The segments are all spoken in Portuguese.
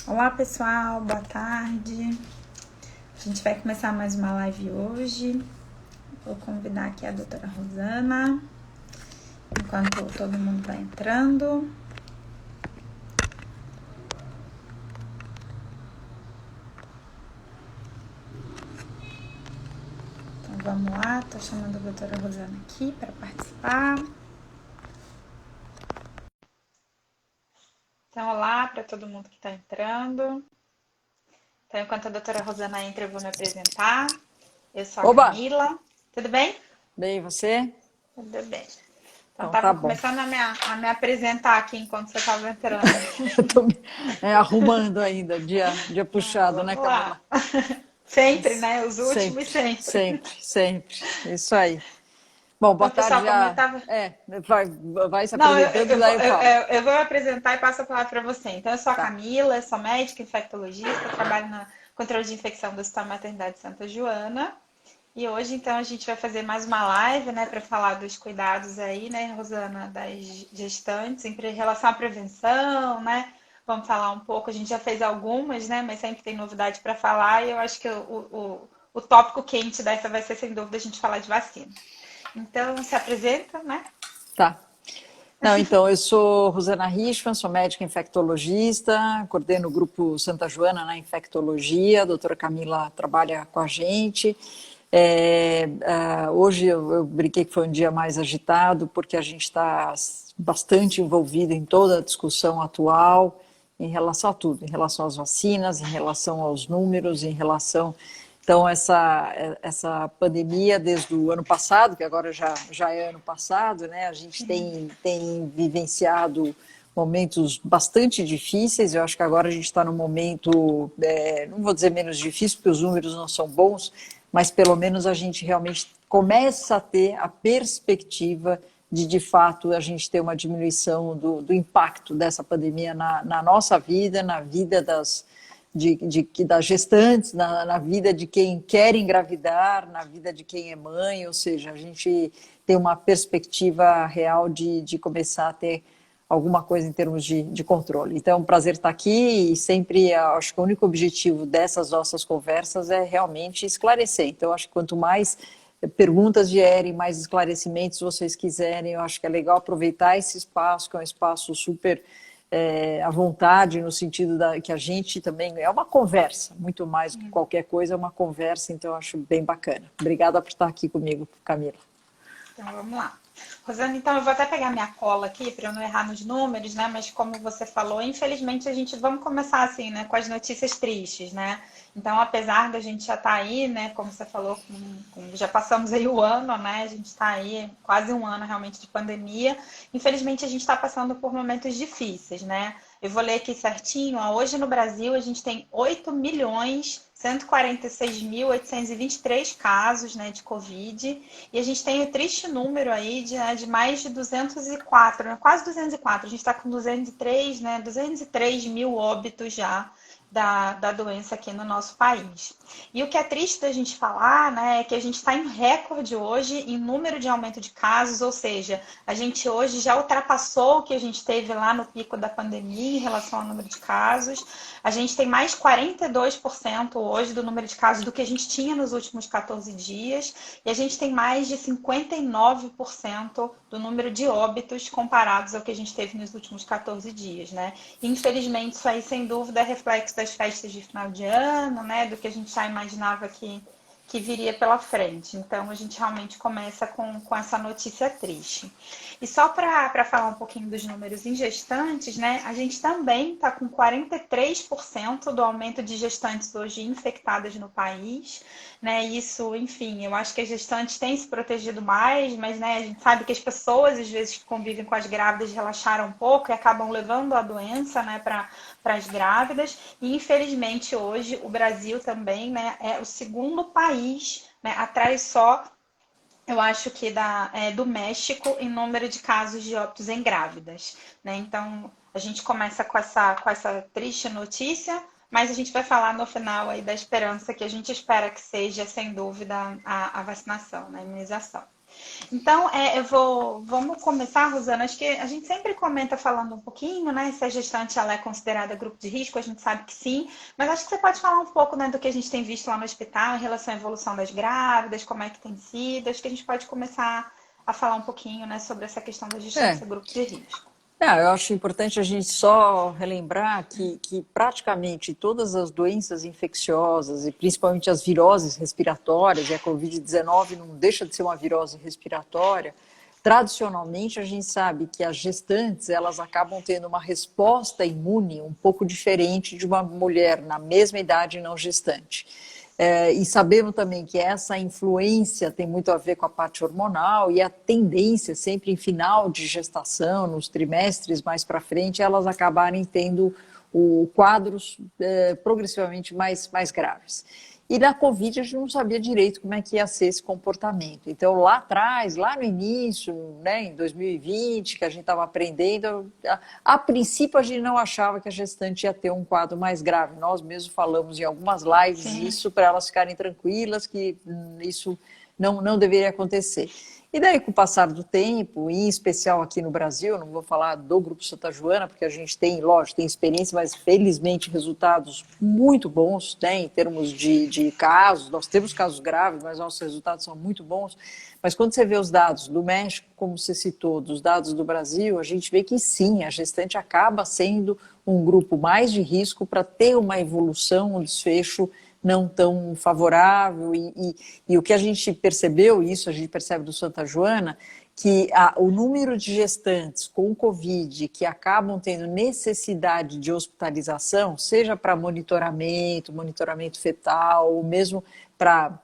Olá pessoal, boa tarde. A gente vai começar mais uma live hoje. Vou convidar aqui a doutora Rosana, enquanto todo mundo vai entrando. Então vamos lá, tô chamando a doutora Rosana aqui para participar. Então, olá para todo mundo que está entrando. Então, enquanto a doutora Rosana entra, eu vou me apresentar. Eu sou a Oba! Camila. Tudo bem? Bem, você? Tudo bem. Então, Então tá tava bom. começando a me apresentar aqui enquanto você estava entrando. Eu tô me arrumando ainda, dia puxado, né, Vamos Camila? lá. Sempre, Mas né? Os últimos sempre, sempre. sempre, sempre. Isso aí. Bom, boa Então, tarde pessoal, como eu já. estava. Vai se Não, apresentando, daí eu falo. eu vou me apresentar e passo a palavra para você. Então, eu sou a Tá. Camila, eu sou médica infectologista, trabalho na controle de infecção do Hospital Maternidade Santa Joana. E hoje, então, a gente vai fazer mais uma live, né, para falar dos cuidados aí, né, Rosana, das gestantes, em relação à prevenção, né? Vamos falar um pouco, a gente já fez algumas, né, mas sempre tem novidade para falar e eu acho que o tópico quente dessa vai ser, sem dúvida, a gente falar de vacina. Então, se apresenta, né? Tá. Não, então, eu sou Rosana Richman, sou médica infectologista, coordeno o grupo Santa Joana na infectologia, a doutora Camila trabalha com a gente. Hoje eu brinquei que foi um dia mais agitado, porque a gente está bastante envolvido em toda a discussão atual, em relação a tudo, em relação às vacinas, em relação aos números, em relação então, essa pandemia, desde o ano passado, que agora já é ano passado, né, a gente tem vivenciado momentos bastante difíceis. Eu acho que agora a gente está num momento, não vou dizer menos difícil, porque os números não são bons, mas pelo menos a gente realmente começa a ter a perspectiva de fato, a gente ter uma diminuição do impacto dessa pandemia na nossa vida, na vida das gestantes, na vida de quem quer engravidar, na vida de quem é mãe, ou seja, a gente tem uma perspectiva real de começar a ter alguma coisa em termos de controle. Então, é um prazer estar aqui e sempre acho que o único objetivo dessas nossas conversas é realmente esclarecer. Então, acho que quanto mais perguntas vierem, mais esclarecimentos vocês quiserem, eu acho que é legal aproveitar esse espaço, que é um espaço super à vontade, no sentido que a gente também é uma conversa, muito mais do que qualquer coisa, é uma conversa, então eu acho bem bacana. Obrigada por estar aqui comigo, Camila. Então, vamos lá. Rosana, então eu vou até pegar minha cola aqui para eu não errar nos números, né? Mas como você falou, infelizmente vamos começar assim, né? Com as notícias tristes, né? Então, apesar da gente já estar aí, né? Como você falou, já passamos aí o ano, né? A gente está aí quase um ano realmente de pandemia. Infelizmente, a gente está passando por momentos difíceis, né? Eu vou ler aqui certinho. Ó, hoje no Brasil a gente tem 8.146.823 casos, né, de Covid. E a gente tem o triste número aí de mais de 204, né, quase 204. A gente está com 203, né, 203 mil óbitos já da doença aqui no nosso país. E o que é triste da gente falar, né, é que a gente está em recorde hoje em número de aumento de casos, ou seja, a gente hoje já ultrapassou o que a gente teve lá no pico da pandemia em relação ao número de casos. A gente tem mais 42% hoje do número de casos do que a gente tinha nos últimos 14 dias. E a gente tem mais de 59% do número de óbitos comparados ao que a gente teve nos últimos 14 dias, né? E, infelizmente, isso aí, sem dúvida, é reflexo das festas de final de ano, né? Do que a gente já imaginava que viria pela frente. Então, a gente realmente começa com essa notícia triste. E só para falar um pouquinho dos números em gestantes, né? A gente também está com 43% do aumento de gestantes hoje infectadas no país, né? Isso, enfim, eu acho que as gestantes têm se protegido mais, mas, né, a gente sabe que as pessoas, às vezes, que convivem com as grávidas relaxaram um pouco e acabam levando a doença, né, para as grávidas. E, infelizmente, hoje o Brasil também, né, é o segundo país, né, atrás só, eu acho que do México em número de casos de óbitos em grávidas, né? Então, a gente começa com essa triste notícia, mas a gente vai falar no final aí da esperança que a gente espera que seja, sem dúvida, a vacinação, né? A imunização. Então, vamos começar, Rosana. Acho que a gente sempre comenta falando um pouquinho, né? Se a gestante ela é considerada grupo de risco, a gente sabe que sim. Mas acho que você pode falar um pouco, né, do que a gente tem visto lá no hospital em relação à evolução das grávidas, como é que tem sido. Acho que a gente pode começar a falar um pouquinho, né, sobre essa questão da gestante É, ser grupo de risco. eu acho importante a gente só relembrar que praticamente todas as doenças infecciosas, e principalmente as viroses respiratórias, e a Covid-19 não deixa de ser uma virose respiratória, tradicionalmente a gente sabe que as gestantes elas acabam tendo uma resposta imune um pouco diferente de uma mulher na mesma idade não gestante. E sabemos também que essa influência tem muito a ver com a parte hormonal e a tendência sempre em final de gestação, nos trimestres mais para frente, elas acabarem tendo quadros progressivamente mais graves. E na Covid a gente não sabia direito como é que ia ser esse comportamento. Então lá atrás, lá no início, né, em 2020, que a gente estava aprendendo, a princípio a gente não achava que a gestante ia ter um quadro mais grave. Nós mesmos falamos em algumas lives Sim. isso para elas ficarem tranquilas, que isso não deveria acontecer. E daí, com o passar do tempo, em especial aqui no Brasil, não vou falar do Grupo Santa Joana, porque a gente tem, lógico, tem experiência, mas felizmente resultados muito bons, né, em termos de casos. Nós temos casos graves, mas nossos resultados são muito bons. Mas quando você vê os dados do México, como você citou, dos dados do Brasil, a gente vê que sim, a gestante acaba sendo um grupo mais de risco para ter uma evolução, um desfecho não tão favorável, e o que a gente percebeu, isso a gente percebe do Santa Joana, que o número de gestantes com Covid que acabam tendo necessidade de hospitalização, seja para monitoramento fetal, ou mesmo para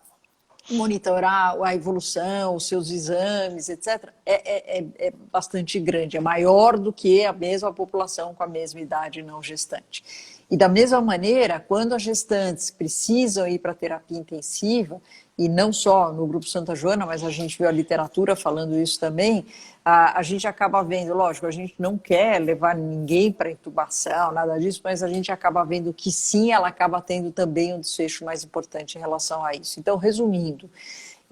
monitorar a evolução, os seus exames, etc., é bastante grande, é maior do que a mesma população com a mesma idade não gestante. E da mesma maneira, quando as gestantes precisam ir para terapia intensiva, e não só no Grupo Santa Joana, mas a gente viu a literatura falando isso também, a gente acaba vendo, lógico, a gente não quer levar ninguém para intubação, nada disso, mas a gente acaba vendo que sim, ela acaba tendo também um desfecho mais importante em relação a isso. Então, resumindo,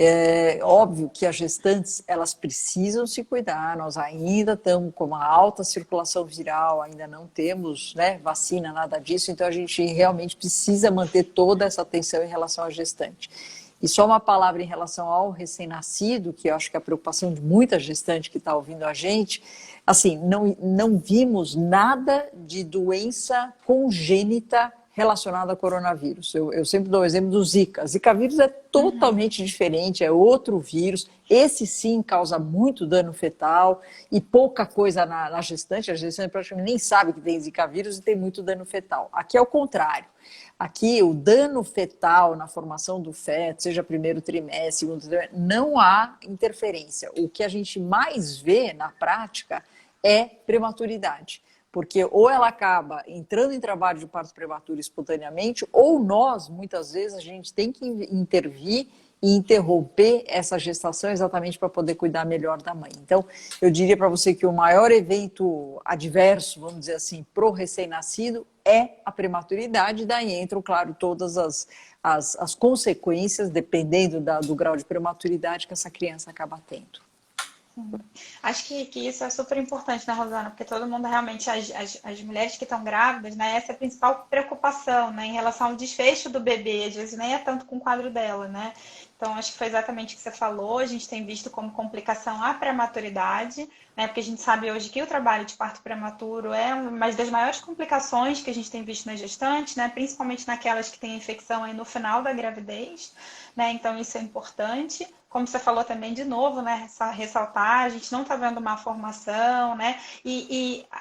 é óbvio que as gestantes, elas precisam se cuidar, nós ainda estamos com uma alta circulação viral, ainda não temos, né, vacina, nada disso, então a gente realmente precisa manter toda essa atenção em relação à gestante. E só uma palavra em relação ao recém-nascido, que eu acho que é a preocupação de muita gestante que está ouvindo a gente, assim, não vimos nada de doença congênita relacionada ao coronavírus. Eu sempre dou o exemplo do Zika. Zika vírus é totalmente diferente, é outro vírus. Esse sim causa muito dano fetal e pouca coisa na gestante. A gestante praticamente nem sabe que tem Zika vírus e tem muito dano fetal. Aqui é o contrário. Aqui, o dano fetal na formação do feto, seja primeiro trimestre, segundo trimestre, não há interferência. O que a gente mais vê na prática é prematuridade. Porque ou ela acaba entrando em trabalho de parto prematuro espontaneamente, ou nós, muitas vezes, a gente tem que intervir e interromper essa gestação exatamente para poder cuidar melhor da mãe. Então, eu diria para você que o maior evento adverso, vamos dizer assim, para o recém-nascido é a prematuridade, daí entram, claro, todas as consequências, dependendo do grau de prematuridade que essa criança acaba tendo. Acho que isso é super importante, né, Rosana? Porque todo mundo realmente, as mulheres que estão grávidas, né, essa é a principal preocupação, né, em relação ao desfecho do bebê, às vezes nem é tanto com o quadro dela, né? Então, acho que foi exatamente o que você falou, a gente tem visto como complicação a prematuridade, né, porque a gente sabe hoje que o trabalho de parto prematuro é uma das maiores complicações que a gente tem visto nas gestantes, né, principalmente naquelas que têm infecção aí no final da gravidez, né, então isso é importante. Como você falou também, de novo, né, ressaltar, a gente não está vendo uma formação, né,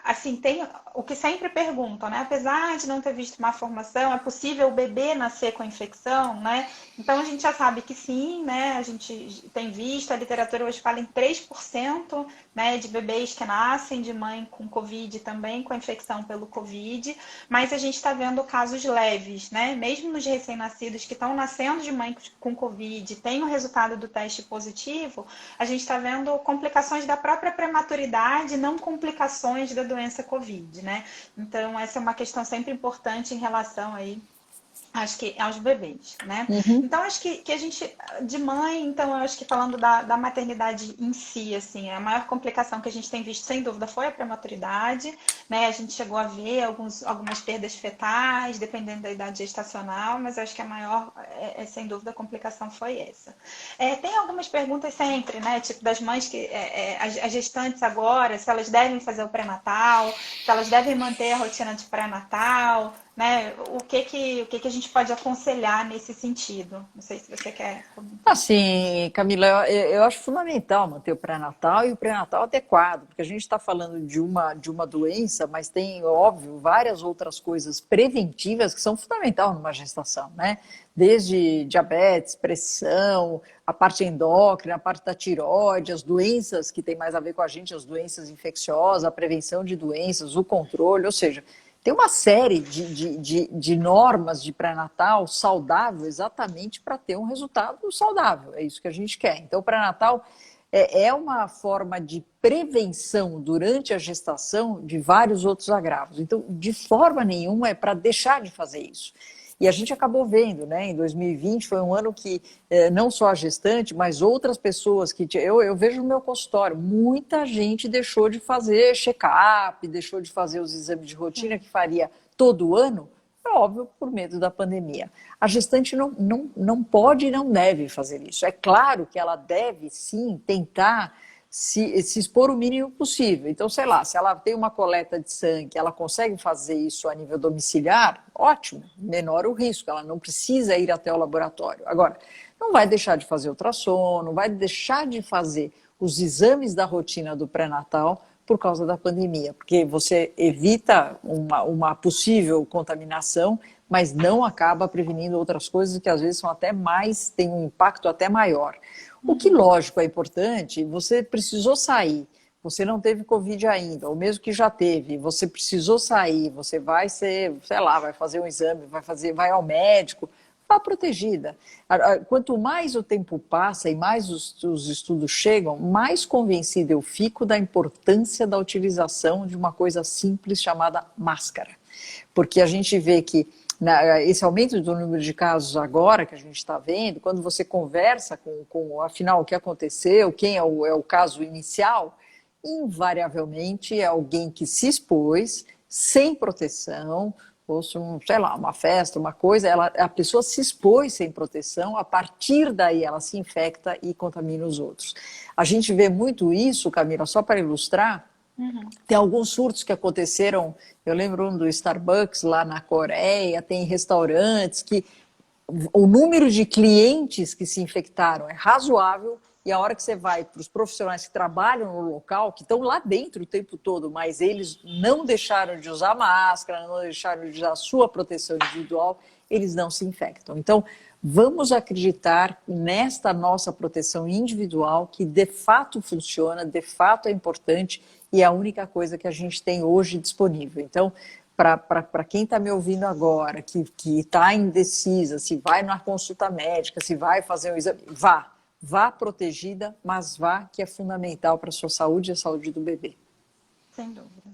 assim, tem o que sempre perguntam, né, apesar de não ter visto uma formação, é possível o bebê nascer com infecção, né, então a gente já sabe que sim, né, a gente tem visto, a literatura hoje fala em 3%, né, de bebês que nascem de mãe com Covid também, com infecção pelo Covid, mas a gente está vendo casos leves, né, mesmo nos recém-nascidos que estão nascendo de mãe com Covid, tem o resultado do teste positivo, a gente está vendo complicações da própria prematuridade, não complicações da doença Covid, né? Então, essa é uma questão sempre importante em relação aí Acho que aos bebês, né? Uhum. Então, acho que a gente, de mãe, então, eu acho que falando da maternidade em si, assim, a maior complicação que a gente tem visto, sem dúvida, foi a prematuridade, né? A gente chegou a ver algumas perdas fetais, dependendo da idade gestacional, mas acho que a maior, sem dúvida, a complicação foi essa. Tem algumas perguntas sempre, né? Tipo, das mães que, as gestantes agora, se elas devem fazer o pré-natal, se elas devem manter a rotina de pré-natal, né? O que a gente pode aconselhar nesse sentido? Não sei se você quer comentar. Assim, Camila, eu acho fundamental manter o pré-natal e o pré-natal adequado, porque a gente está falando de uma doença, mas tem, óbvio, várias outras coisas preventivas que são fundamentais numa gestação, né? Desde diabetes, pressão, a parte endócrina, a parte da tireoide, as doenças que têm mais a ver com a gente, as doenças infecciosas, a prevenção de doenças, o controle, ou seja, tem uma série de normas de pré-natal saudável exatamente para ter um resultado saudável. É isso que a gente quer. Então, o pré-natal é uma forma de prevenção durante a gestação de vários outros agravos. Então, de forma nenhuma é para deixar de fazer isso. E a gente acabou vendo, né? Em 2020 foi um ano que não só a gestante, mas outras pessoas que eu vejo no meu consultório, muita gente deixou de fazer check-up, deixou de fazer os exames de rotina que faria todo ano, é óbvio, por medo da pandemia. A gestante não pode e não deve fazer isso. É claro que ela deve sim tentar se expor o mínimo possível. Então, sei lá, se ela tem uma coleta de sangue, ela consegue fazer isso a nível domiciliar, ótimo, menor o risco, ela não precisa ir até o laboratório. Agora, não vai deixar de fazer ultrassom, não vai deixar de fazer os exames da rotina do pré-natal por causa da pandemia, porque você evita uma possível contaminação, mas não acaba prevenindo outras coisas que às vezes são até mais, têm um impacto até maior. O que, lógico, é importante, você precisou sair, você não teve Covid ainda, ou mesmo que já teve, você precisou sair, você vai ser, sei lá, vai fazer um exame, vai ao médico, vá protegida. Quanto mais o tempo passa e mais os estudos chegam, mais convencida eu fico da importância da utilização de uma coisa simples chamada máscara. Porque a gente vê que esse aumento do número de casos agora que a gente está vendo, quando você conversa afinal, o que aconteceu, quem é o caso inicial, invariavelmente é alguém que se expôs sem proteção, ou sei lá, uma festa, uma coisa, a pessoa se expôs sem proteção, a partir daí ela se infecta e contamina os outros. A gente vê muito isso, Camila, só para ilustrar, tem alguns surtos que aconteceram, eu lembro um do Starbucks lá na Coreia, tem restaurantes que o número de clientes que se infectaram é razoável e a hora que você vai para os profissionais que trabalham no local, que estão lá dentro o tempo todo, mas eles não deixaram de usar máscara, não deixaram de usar a sua proteção individual, eles não se infectam. Então, vamos acreditar nesta nossa proteção individual que de fato funciona, de fato é importante e é a única coisa que a gente tem hoje disponível. Então, para quem está me ouvindo agora, que está indecisa, se vai na consulta médica, se vai fazer um exame, vá protegida, mas vá, que é fundamental para a sua saúde e a saúde do bebê. Sem dúvida.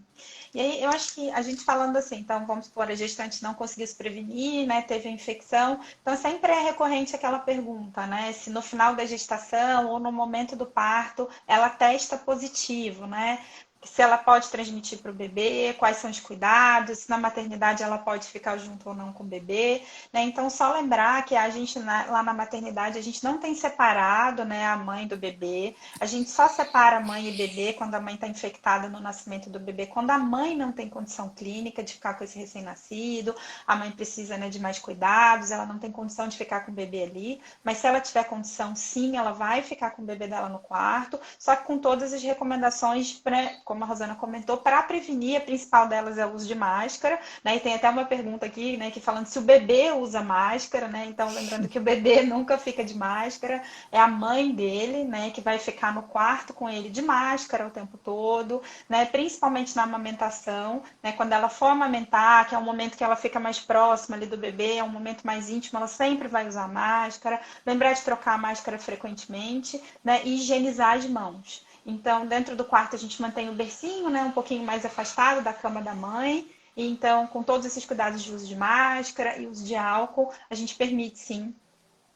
E aí, eu acho que a gente falando assim, então, vamos supor, a gestante não conseguiu se prevenir, né, teve a infecção, então sempre é recorrente aquela pergunta, né, se no final da gestação ou no momento do parto ela testa positivo, né, se ela pode transmitir para o bebê, quais são os cuidados, se na maternidade ela pode ficar junto ou não com o bebê, né? Então, só lembrar que a gente lá na maternidade, a gente não tem separado, né, a mãe do bebê, a gente só separa mãe e bebê quando a mãe está infectada no nascimento do bebê, quando a mãe não tem condição clínica de ficar com esse recém-nascido, a mãe precisa, né, de mais cuidados, ela não tem condição de ficar com o bebê ali, mas se ela tiver condição, sim, ela vai ficar com o bebê dela no quarto, só que com todas as recomendações, como a Rosana comentou, para prevenir, a principal delas é o uso de máscara, né? E tem até uma pergunta aqui, né, que falando se o bebê usa máscara, né? Então, lembrando que o bebê nunca fica de máscara, é a mãe dele, né, que vai ficar no quarto com ele de máscara o tempo todo, né? Principalmente na amamentação, né? Quando ela for amamentar, que é um momento que ela fica mais próxima ali do bebê, é um momento mais íntimo, ela sempre vai usar máscara, lembrar de trocar a máscara frequentemente, né? E higienizar as mãos. Então, dentro do quarto a gente mantém o bercinho, né, um pouquinho mais afastado da cama da mãe, Então, com todos esses cuidados de uso de máscara e uso de álcool, a gente permite sim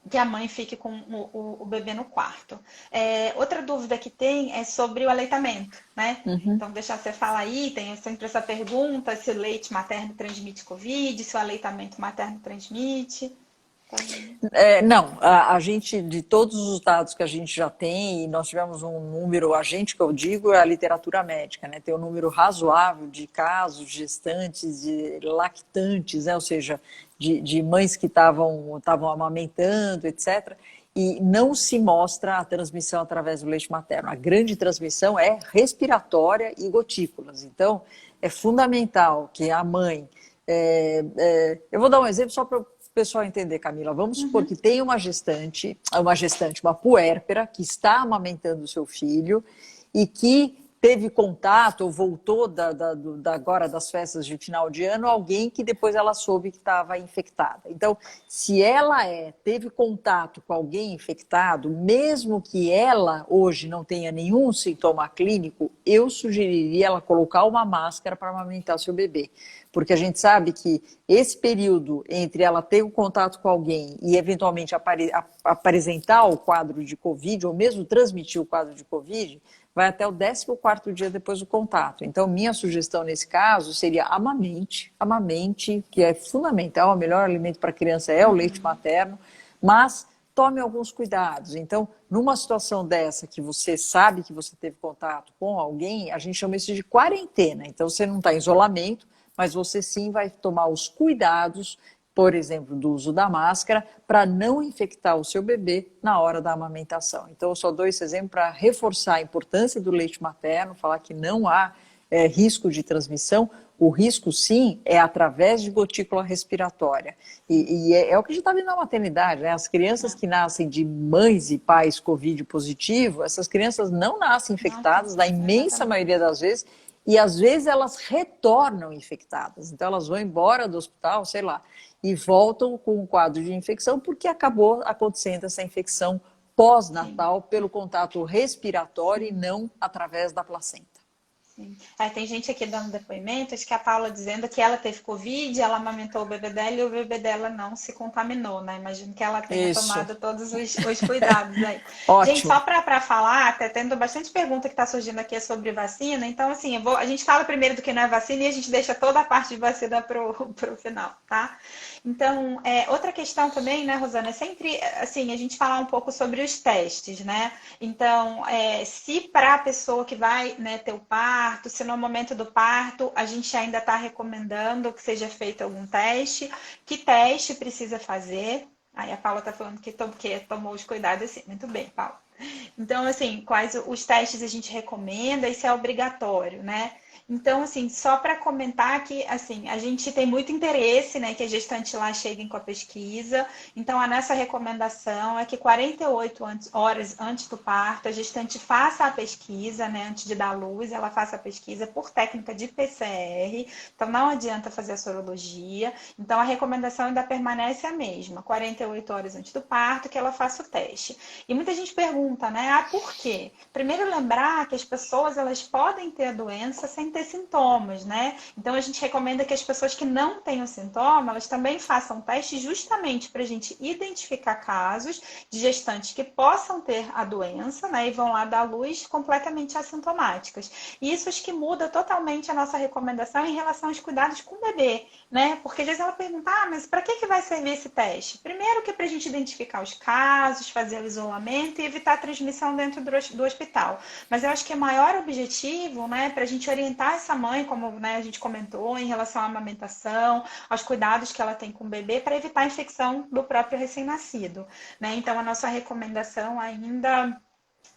que a mãe fique com o bebê no quarto. Outra dúvida que tem é sobre o aleitamento, né? Uhum. Então, deixar você falar aí, tem sempre essa pergunta, se o leite materno transmite Covid, se o aleitamento materno transmite. Não, a gente, de todos os dados que a gente já tem, e nós tivemos um número, a gente que eu digo é a literatura médica, né? Tem um número razoável de casos de gestantes, de lactantes, né? Ou seja, de mães que estavam amamentando, etc. E não se mostra a transmissão através do leite materno. A grande transmissão é respiratória e gotículas. Então, é fundamental que a mãe. Eu vou dar um exemplo só para o pessoal entender, Camila. Vamos supor que tem uma puérpera que está amamentando o seu filho e que teve contato ou voltou agora das festas de final de ano alguém que depois ela soube que estava infectada. Então, se ela teve contato com alguém infectado, mesmo que ela hoje não tenha nenhum sintoma clínico, eu sugeriria ela colocar uma máscara para amamentar seu bebê. Porque a gente sabe que esse período entre ela ter o contato com alguém e eventualmente apresentar o quadro de Covid, ou mesmo transmitir o quadro de Covid, vai até o 14º dia depois do contato. Então, minha sugestão nesse caso seria amamente, que é fundamental, o melhor alimento para a criança é o leite materno, mas tome alguns cuidados. Então, numa situação dessa que você sabe que você teve contato com alguém, a gente chama isso de quarentena. Então, você não está em isolamento, mas você sim vai tomar os cuidados, por exemplo, do uso da máscara, para não infectar o seu bebê na hora da amamentação. Então, eu só dou esse exemplo para reforçar a importância do leite materno, falar que não há risco de transmissão. O risco, sim, é através de gotícula respiratória. E é o que a gente está vendo na maternidade, né? As crianças que nascem de mães e pais Covid positivo, essas crianças não nascem infectadas, na imensa maioria das vezes, e às vezes elas retornam infectadas. Então elas vão embora do hospital, sei lá, e voltam com um quadro de infecção porque acabou acontecendo essa infecção pós-natal pelo contato respiratório e não através da placenta. Tem gente aqui dando depoimento, acho que a Paula dizendo que ela teve Covid, ela amamentou o bebê dela e o bebê dela não se contaminou, né? Imagino que ela tenha tomado todos os cuidados aí. Ótimo. Gente, só para falar, até tendo bastante pergunta que está surgindo aqui sobre vacina, então assim, a gente fala primeiro do que não é vacina e a gente deixa toda a parte de vacina pro final, tá? Então, outra questão também, né, Rosana, é sempre assim, a gente falar um pouco sobre os testes, né? Então, se para a pessoa que vai, né, ter o parto, se no momento do parto a gente ainda está recomendando que seja feito algum teste, que teste precisa fazer? Aí a Paula está falando que tomou os cuidados assim. Muito bem, Paula. Então, assim, quais os testes a gente recomenda e se é obrigatório, né? Então, assim, só para comentar que, assim, a gente tem muito interesse, né, que a gestante lá chegue com a pesquisa. Então, a nossa recomendação é que 48 horas antes do parto, a gestante faça a pesquisa, né, antes de dar à luz, ela faça a pesquisa por técnica de PCR. Então, não adianta fazer a sorologia. Então, a recomendação ainda permanece a mesma, 48 horas antes do parto, que ela faça o teste. E muita gente pergunta, né, por quê? Primeiro, lembrar que as pessoas, elas podem ter a doença sem ter sintomas, né? Então a gente recomenda que as pessoas que não tenham sintoma, elas também façam teste justamente para a gente identificar casos de gestantes que possam ter a doença, né? E vão lá dar luz completamente assintomáticas. E isso acho que muda totalmente a nossa recomendação em relação aos cuidados com o bebê, né? Porque às vezes ela pergunta, mas para que vai servir esse teste? Primeiro que é para a gente identificar os casos, fazer o isolamento e evitar a transmissão dentro do hospital. Mas eu acho que o maior objetivo, né, para a gente orientar essa mãe, como, né, a gente comentou, em relação à amamentação, aos cuidados que ela tem com o bebê, para evitar a infecção do próprio recém-nascido, né? Então, a nossa recomendação ainda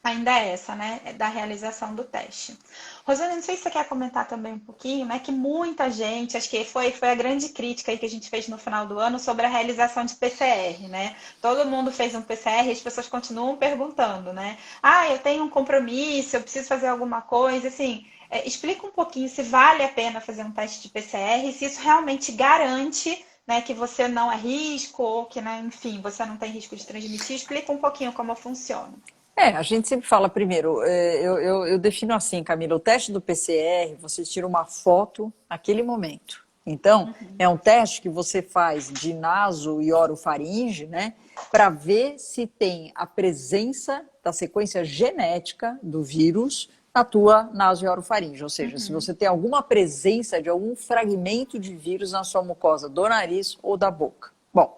é essa, né, da realização do teste. Rosana, não sei se você quer comentar também um pouquinho, né, que muita gente, acho que foi a grande crítica aí que a gente fez no final do ano sobre a realização de PCR, né? Todo mundo fez um PCR e as pessoas continuam perguntando, né? Eu tenho um compromisso, eu preciso fazer alguma coisa, assim, explica um pouquinho se vale a pena fazer um teste de PCR e se isso realmente garante, né, que você não é risco ou que, né, enfim, você não tem risco de transmitir. Explica um pouquinho como funciona. A gente sempre fala primeiro, eu defino assim, Camila, o teste do PCR, você tira uma foto naquele momento. Então, é um teste que você faz de naso e orofaringe, né, para ver se tem a presença da sequência genética do vírus na tua naso e orofaringe, ou seja, se você tem alguma presença de algum fragmento de vírus na sua mucosa do nariz ou da boca. Bom,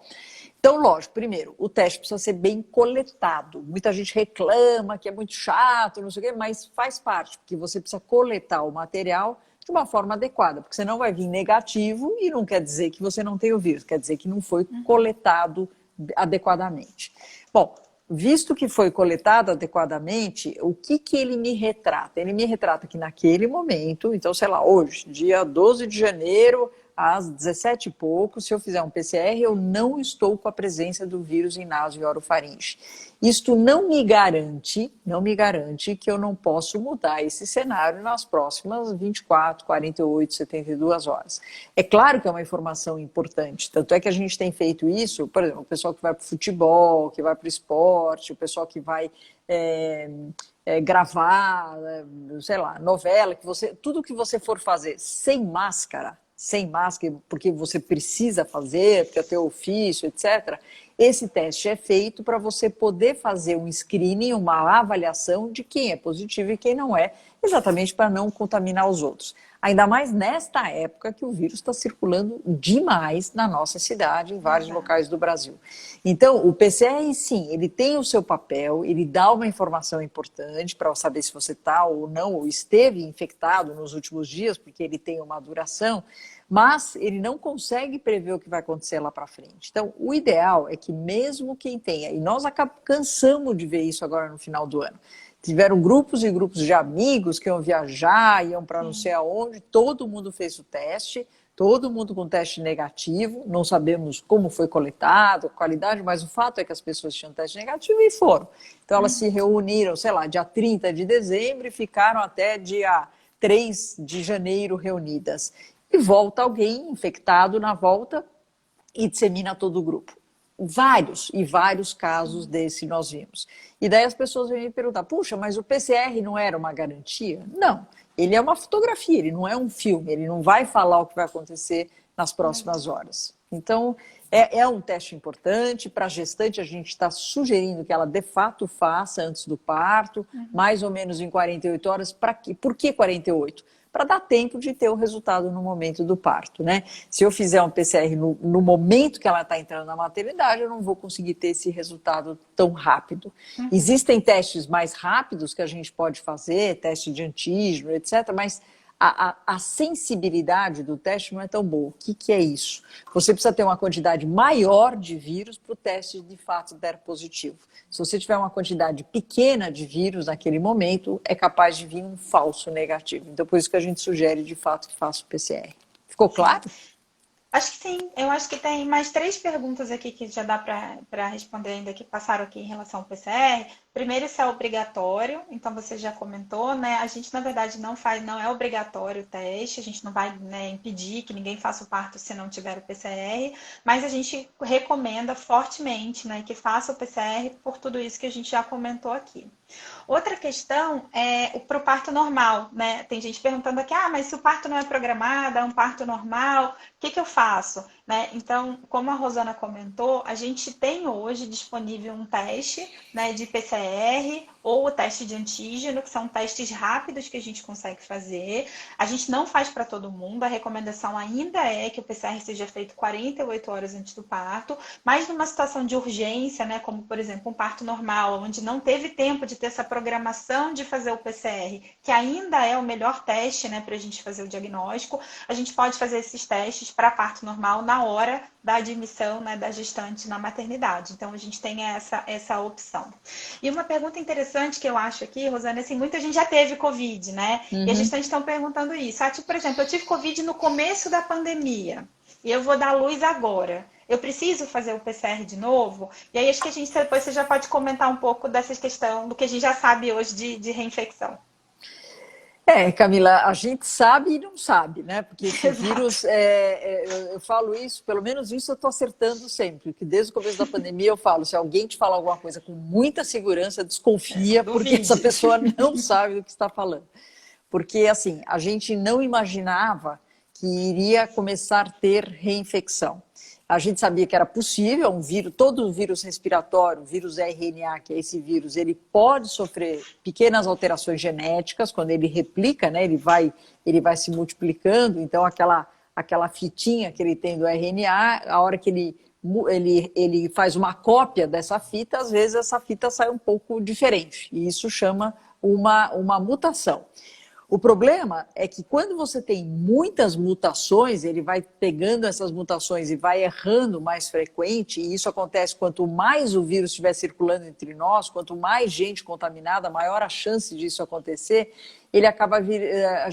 então, lógico, primeiro, o teste precisa ser bem coletado. Muita gente reclama que é muito chato, não sei o quê, mas faz parte, porque você precisa coletar o material de uma forma adequada, porque senão vai vir negativo e não quer dizer que você não tem o vírus, quer dizer que não foi coletado adequadamente. Bom, visto que foi coletado adequadamente, o que ele me retrata? Ele me retrata que naquele momento, então, sei lá, hoje, dia 12 de janeiro, às 17 e pouco, se eu fizer um PCR, eu não estou com a presença do vírus em naso e orofaringe. Isto não me garante que eu não posso mudar esse cenário nas próximas 24, 48, 72 horas. É claro que é uma informação importante, tanto é que a gente tem feito isso, por exemplo, o pessoal que vai para o futebol, que vai para o esporte, o pessoal que vai gravar, sei lá, novela, tudo que você for fazer sem máscara, porque você precisa fazer, porque é teu ofício, etc., esse teste é feito para você poder fazer um screening, uma avaliação de quem é positivo e quem não é, exatamente para não contaminar os outros. Ainda mais nesta época que o vírus está circulando demais na nossa cidade, em vários locais do Brasil. Então, o PCR, sim, ele tem o seu papel, ele dá uma informação importante para saber se você está ou não, ou esteve infectado nos últimos dias, porque ele tem uma duração, mas ele não consegue prever o que vai acontecer lá para frente. Então, o ideal é que mesmo quem tenha, e nós cansamos de ver isso agora no final do ano, tiveram grupos e grupos de amigos que iam viajar, iam para não sei aonde, todo mundo fez o teste, todo mundo com teste negativo, não sabemos como foi coletado, a qualidade, mas o fato é que as pessoas tinham teste negativo e foram. Então elas se reuniram, sei lá, dia 30 de dezembro e ficaram até dia 3 de janeiro reunidas. E volta alguém infectado na volta e dissemina todo o grupo. Vários casos desse nós vimos. E daí as pessoas vêm me perguntar, puxa, mas o PCR não era uma garantia? Não, ele é uma fotografia, ele não é um filme, ele não vai falar o que vai acontecer nas próximas horas. Então, é um teste importante. Para a gestante, a gente está sugerindo que ela de fato faça antes do parto, mais ou menos em 48 horas. Para quê? Por que 48? Para dar tempo de ter o resultado no momento do parto, né? Se eu fizer um PCR no momento que ela está entrando na maternidade, eu não vou conseguir ter esse resultado tão rápido. Existem testes mais rápidos que a gente pode fazer, teste de antígeno, etc., mas a sensibilidade do teste não é tão boa. O que é isso? Você precisa ter uma quantidade maior de vírus para o teste de fato dar positivo. Se você tiver uma quantidade pequena de vírus naquele momento, é capaz de vir um falso negativo. Então, por isso que a gente sugere de fato que faça o PCR. Ficou claro? Acho que sim. Eu acho que tem mais 3 perguntas aqui que já dá para responder ainda, que passaram aqui em relação ao PCR. Primeiro, se é obrigatório, então você já comentou, né? A gente, na verdade, não é obrigatório o teste, a gente não vai, né, impedir que ninguém faça o parto se não tiver o PCR, mas a gente recomenda fortemente, né, que faça o PCR por tudo isso que a gente já comentou aqui. Outra questão é para o parto normal, né? Tem gente perguntando aqui, mas se o parto não é programado, é um parto normal, o que eu faço? Né? Então, como a Rosana comentou, a gente tem hoje disponível um teste, né, de PCR ou o teste de antígeno, que são testes rápidos que a gente consegue fazer. A gente não faz para todo mundo, a recomendação ainda é que o PCR seja feito 48 horas antes do parto, mas numa situação de urgência, né, como por exemplo um parto normal, onde não teve tempo de ter essa programação de fazer o PCR, que ainda é o melhor teste, né, para a gente fazer o diagnóstico, a gente pode fazer esses testes para parto normal na hora da admissão, né, da gestante na maternidade. Então, a gente tem essa opção. E uma pergunta interessante que eu acho aqui, Rosana, assim, muita gente já teve Covid, né? E as gestantes estão perguntando isso. Tipo, por exemplo, eu tive Covid no começo da pandemia e eu vou dar luz agora. Eu preciso fazer o PCR de novo? E aí, acho que depois você já pode comentar um pouco dessa questão do que a gente já sabe hoje de reinfecção. Camila, a gente sabe e não sabe, né? Porque esse vírus, eu falo isso, pelo menos isso eu estou acertando sempre, porque desde o começo da pandemia eu falo, se alguém te falar alguma coisa com muita segurança, desconfia, porque essa pessoa não sabe do que está falando. Porque, assim, a gente não imaginava que iria começar a ter reinfecção. A gente sabia que era possível, todo vírus respiratório, o vírus RNA, que é esse vírus, ele pode sofrer pequenas alterações genéticas, quando ele replica, né, ele vai se multiplicando, então aquela fitinha que ele tem do RNA, a hora que ele faz uma cópia dessa fita, às vezes essa fita sai um pouco diferente, e isso chama uma mutação. O problema é que quando você tem muitas mutações, ele vai pegando essas mutações e vai errando mais frequente, e isso acontece quanto mais o vírus estiver circulando entre nós, quanto mais gente contaminada, maior a chance disso acontecer, ele acaba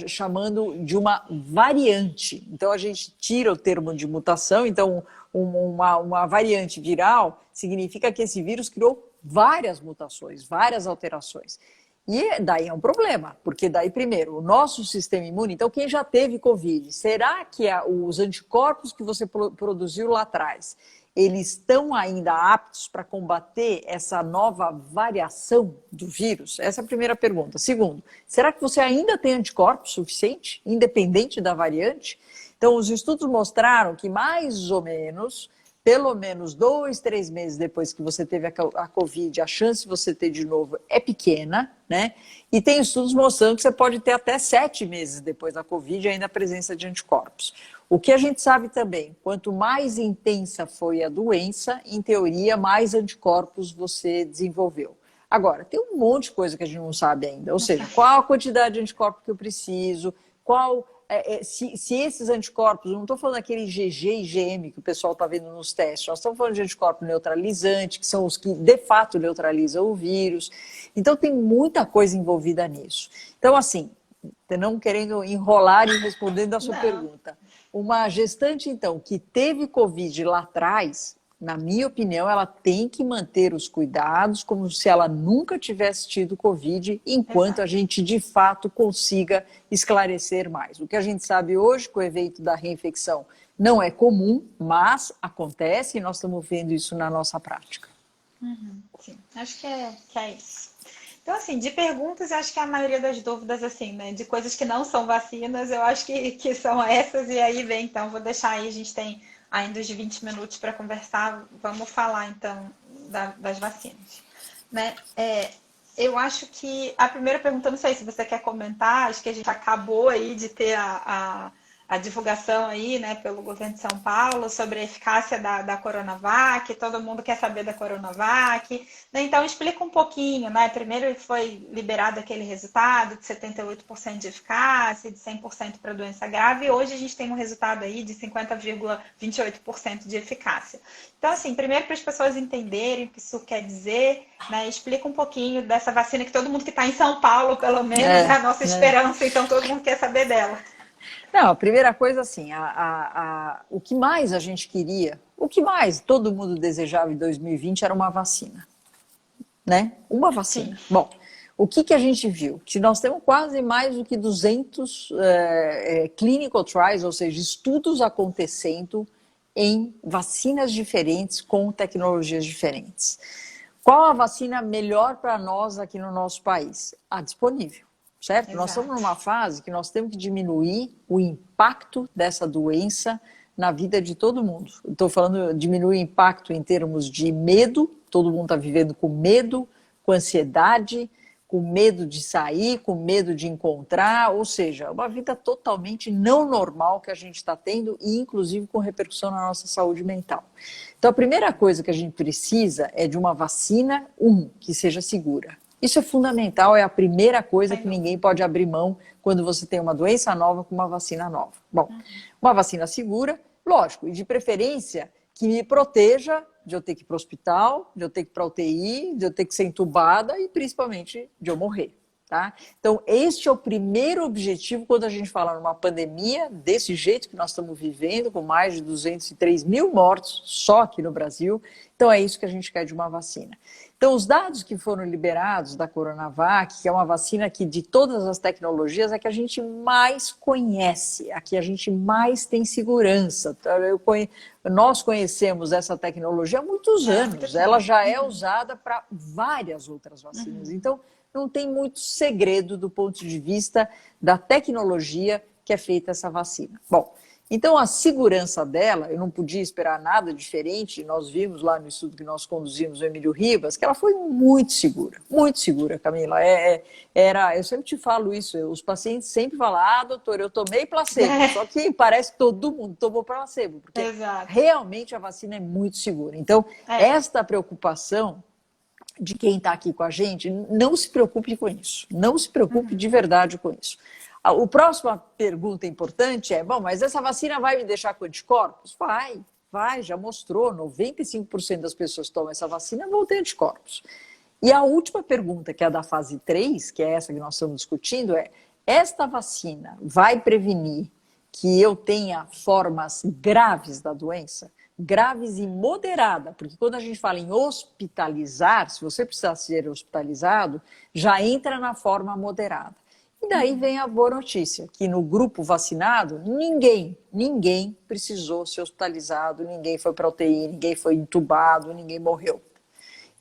chamando de uma variante. Então a gente tira o termo de mutação, então uma variante viral significa que esse vírus criou várias mutações, várias alterações. E daí é um problema, porque daí, primeiro, o nosso sistema imune, então quem já teve Covid, será que os anticorpos que você produziu lá atrás, eles estão ainda aptos para combater essa nova variação do vírus? Essa é a primeira pergunta. Segundo, será que você ainda tem anticorpos suficiente, independente da variante? Então, os estudos mostraram que mais ou menos, pelo menos 2, 3 meses depois que você teve a Covid, a chance de você ter de novo é pequena, né? E tem estudos mostrando que você pode ter até 7 meses depois da Covid ainda a presença de anticorpos. O que a gente sabe também, quanto mais intensa foi a doença, em teoria, mais anticorpos você desenvolveu. Agora, tem um monte de coisa que a gente não sabe ainda, ou seja, qual a quantidade de anticorpos que eu preciso, se esses anticorpos, não estou falando daquele IgG e IgM que o pessoal está vendo nos testes, nós estamos falando de anticorpos neutralizantes, que são os que de fato neutralizam o vírus. Então tem muita coisa envolvida nisso. Então assim, não querendo enrolar e respondendo a sua pergunta, uma gestante então que teve Covid lá atrás, na minha opinião, ela tem que manter os cuidados como se ela nunca tivesse tido Covid, enquanto a gente, de fato, consiga esclarecer mais. O que a gente sabe hoje, com o evento da reinfecção, não é comum, mas acontece e nós estamos vendo isso na nossa prática. Sim, acho que é isso. Então, assim, de perguntas, eu acho que a maioria das dúvidas, assim, né, de coisas que não são vacinas, eu acho que são essas, e aí vem, então, vou deixar aí, a gente tem ainda os 20 minutos para conversar, vamos falar então das vacinas. Né? Eu acho que a primeira pergunta, não sei se você quer comentar, acho que a gente acabou aí de ter a divulgação aí, né, pelo governo de São Paulo sobre a eficácia da Coronavac, todo mundo quer saber da Coronavac, né? Então explica um pouquinho, né? Primeiro foi liberado aquele resultado de 78% de eficácia, de 100% para doença grave, e hoje a gente tem um resultado aí de 50,28% de eficácia. Então, assim, primeiro para as pessoas entenderem o que isso quer dizer, né? Explica um pouquinho dessa vacina que todo mundo que está em São Paulo, pelo menos, é a nossa esperança, então todo mundo quer saber dela. Não, a primeira coisa, assim, o que mais a gente queria, o que mais todo mundo desejava em 2020 era uma vacina, né? Uma vacina. Sim. Bom, o que a gente viu? Que nós temos quase mais do que 200 clinical trials, ou seja, estudos acontecendo em vacinas diferentes com tecnologias diferentes. Qual a vacina melhor para nós aqui no nosso país? A disponível. Certo? Exato. Nós estamos numa fase que nós temos que diminuir o impacto dessa doença na vida de todo mundo. Estou falando diminuir o impacto em termos de medo, todo mundo está vivendo com medo, com ansiedade, com medo de sair, com medo de encontrar, ou seja, uma vida totalmente não normal que a gente está tendo e inclusive com repercussão na nossa saúde mental. Então a primeira coisa que a gente precisa é de uma vacina, que seja segura. Isso é fundamental, é a primeira coisa que ninguém pode abrir mão quando você tem uma doença nova com uma vacina nova. Bom, uma vacina segura, lógico, e de preferência que me proteja de eu ter que ir para o hospital, de eu ter que ir para a UTI, de eu ter que ser entubada e principalmente de eu morrer. Tá? Então, este é o primeiro objetivo quando a gente fala numa pandemia desse jeito que nós estamos vivendo, com mais de 203 mil mortos só aqui no Brasil. Então, é isso que a gente quer de uma vacina. Então, os dados que foram liberados da Coronavac, que é uma vacina que de todas as tecnologias é que a gente mais conhece, a que a gente mais tem segurança. Nós conhecemos essa tecnologia há muitos anos, ela já é usada para várias outras vacinas. Então, não tem muito segredo do ponto de vista da tecnologia que é feita essa vacina. Bom, então a segurança dela, eu não podia esperar nada diferente, nós vimos lá no estudo que nós conduzimos o Emílio Ribas, que ela foi muito segura, Camila. Eu sempre te falo isso, os pacientes sempre falam, doutor, eu tomei placebo, só que parece que todo mundo tomou placebo, porque Exato. realmente a vacina é muito segura. Então, esta preocupação de quem está aqui com a gente, não se preocupe com isso, não se preocupe de verdade com isso. A próxima pergunta importante é, mas essa vacina vai me deixar com anticorpos? Vai, já mostrou, 95% das pessoas que tomam essa vacina vão ter anticorpos. E a última pergunta, que é a da fase 3, que é essa que nós estamos discutindo, é, esta vacina vai prevenir que eu tenha formas graves da doença? Graves e moderada, porque quando a gente fala em hospitalizar, se você precisar ser hospitalizado, já entra na forma moderada. E daí vem a boa notícia, que no grupo vacinado, ninguém precisou ser hospitalizado, ninguém foi para UTI, ninguém foi entubado, ninguém morreu.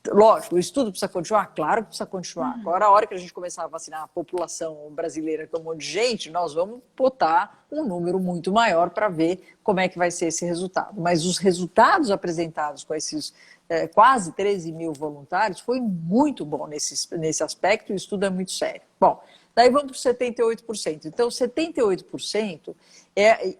Lógico, o estudo precisa continuar? Claro que precisa continuar. Agora, a hora que a gente começar a vacinar a população brasileira, que é um monte de gente, nós vamos botar um número muito maior para ver como é que vai ser esse resultado. Mas os resultados apresentados com esses quase 13 mil voluntários foi muito bom nesse aspecto, e o estudo é muito sério. Bom, daí vamos para os 78%. Então, 78%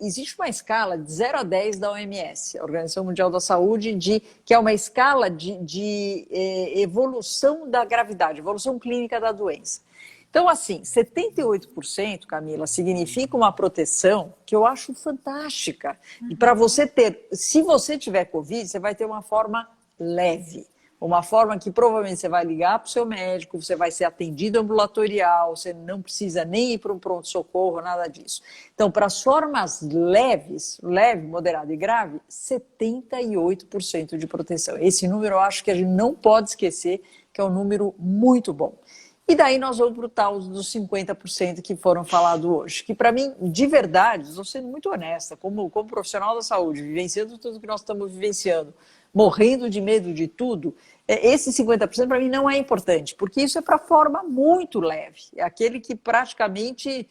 existe uma escala de 0 a 10 da OMS, a Organização Mundial da Saúde, que é uma escala de evolução da gravidade, evolução clínica da doença. Então, assim, 78%, Camila, significa uma proteção que eu acho fantástica. E para você ter, se você tiver Covid, você vai ter uma forma leve. Uma forma que provavelmente você vai ligar para o seu médico, você vai ser atendido ambulatorial, você não precisa nem ir para um pronto-socorro, nada disso. Então, para as formas leves, leve, moderada e grave, 78% de proteção. Esse número eu acho que a gente não pode esquecer, que é um número muito bom. E daí nós vamos para o tal dos 50% que foram falados hoje, que para mim, de verdade, estou sendo muito honesta, como profissional da saúde, vivenciando tudo que nós estamos vivenciando, morrendo de medo de tudo, esse 50% para mim não é importante, porque isso é para forma muito leve, é aquele que praticamente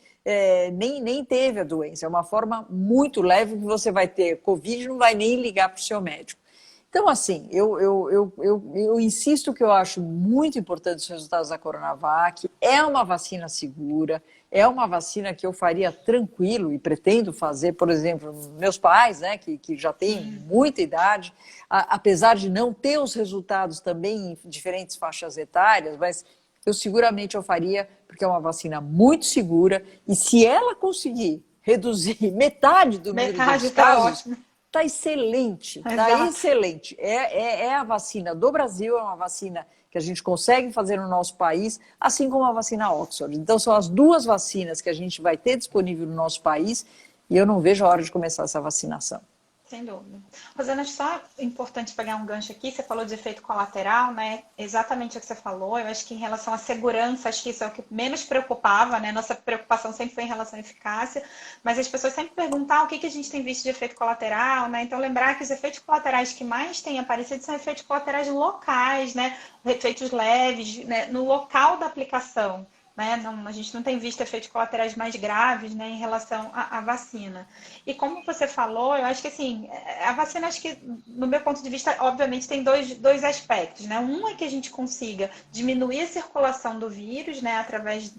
nem teve a doença, é uma forma muito leve que você vai ter Covid e não vai nem ligar para o seu médico. Então, assim, eu insisto que eu acho muito importante os resultados da Coronavac, é uma vacina segura, é uma vacina que eu faria tranquilo e pretendo fazer, por exemplo, meus pais, né, que já têm muita idade, apesar de não ter os resultados também em diferentes faixas etárias, mas eu faria, porque é uma vacina muito segura, e se ela conseguir reduzir metade do número dos casos, está excelente, está excelente. É a vacina do Brasil, é uma vacina que a gente consegue fazer no nosso país, assim como a vacina Oxford. Então, são as duas vacinas que a gente vai ter disponível no nosso país, e eu não vejo a hora de começar essa vacinação. Sem dúvida. Rosana, só importante pegar um gancho aqui, você falou de efeito colateral, né? Exatamente o que você falou. Eu acho que em relação à segurança, acho que isso é o que menos preocupava, né? Nossa preocupação sempre foi em relação à eficácia, mas as pessoas sempre perguntam o que a gente tem visto de efeito colateral, né? Então, lembrar que os efeitos colaterais que mais têm aparecido são efeitos colaterais locais, né? Efeitos leves, né? No local da aplicação. Né? Não, a gente não tem visto efeitos colaterais mais graves, né, em relação à vacina. E como você falou, eu acho que assim, a vacina, acho que, no meu ponto de vista, obviamente tem dois aspectos. Né? Um é que a gente consiga diminuir a circulação do vírus, né, através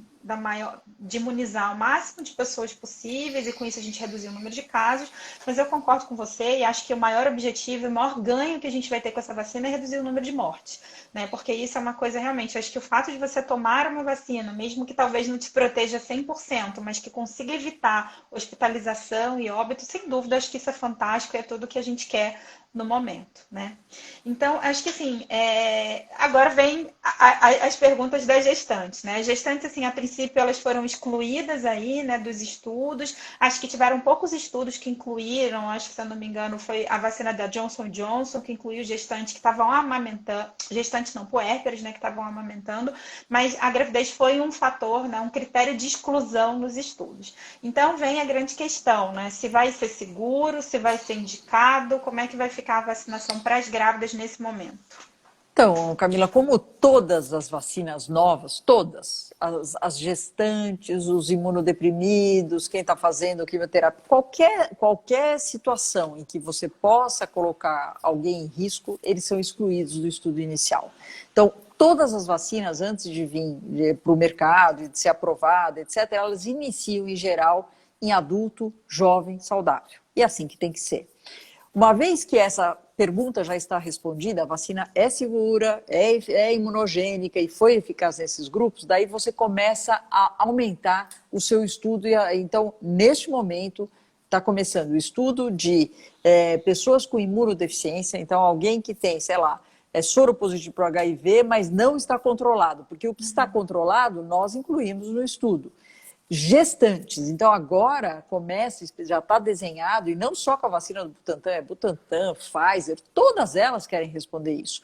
de imunizar o máximo de pessoas possíveis, e com isso a gente reduzir o número de casos, mas eu concordo com você e acho que o maior objetivo, o maior ganho que a gente vai ter com essa vacina é reduzir o número de mortes, né? Porque isso é uma coisa realmente, acho que o fato de você tomar uma vacina, mesmo que talvez não te proteja 100%, mas que consiga evitar hospitalização e óbito, sem dúvida, acho que isso é fantástico e é tudo o que a gente quer no momento, né? Então, acho que assim, agora vem as perguntas das gestantes, né? As gestantes, assim, a princípio, elas foram excluídas aí, né, dos estudos. Acho que tiveram poucos estudos que incluíram, acho que, se eu não me engano, foi a vacina da Johnson Johnson, que incluiu gestantes que estavam amamentando, gestantes não, puérperas, né, que estavam amamentando, mas a gravidez foi um fator, né, um critério de exclusão nos estudos. Então, vem a grande questão, né? Se vai ser seguro, se vai ser indicado, como é que vai ficar a vacinação para as grávidas nesse momento? Então, Camila, como todas as vacinas novas, todas, as gestantes, os imunodeprimidos, quem está fazendo quimioterapia, qualquer situação em que você possa colocar alguém em risco, eles são excluídos do estudo inicial. Então, todas as vacinas, antes de vir para o mercado e de ser aprovada, etc., elas iniciam, em geral, em adulto, jovem, saudável. E é assim que tem que ser. Uma vez que essa pergunta já está respondida, a vacina é segura, é imunogênica e foi eficaz nesses grupos, daí você começa a aumentar o seu estudo. Então, neste momento, está começando o estudo de pessoas com imunodeficiência, então alguém que tem, sei lá, é soro positivo para o HIV, mas não está controlado, porque o que está controlado nós incluímos no estudo. Gestantes, então agora começa, já está desenhado, e não só com a vacina do Butantan, é Butantan, Pfizer, todas elas querem responder isso.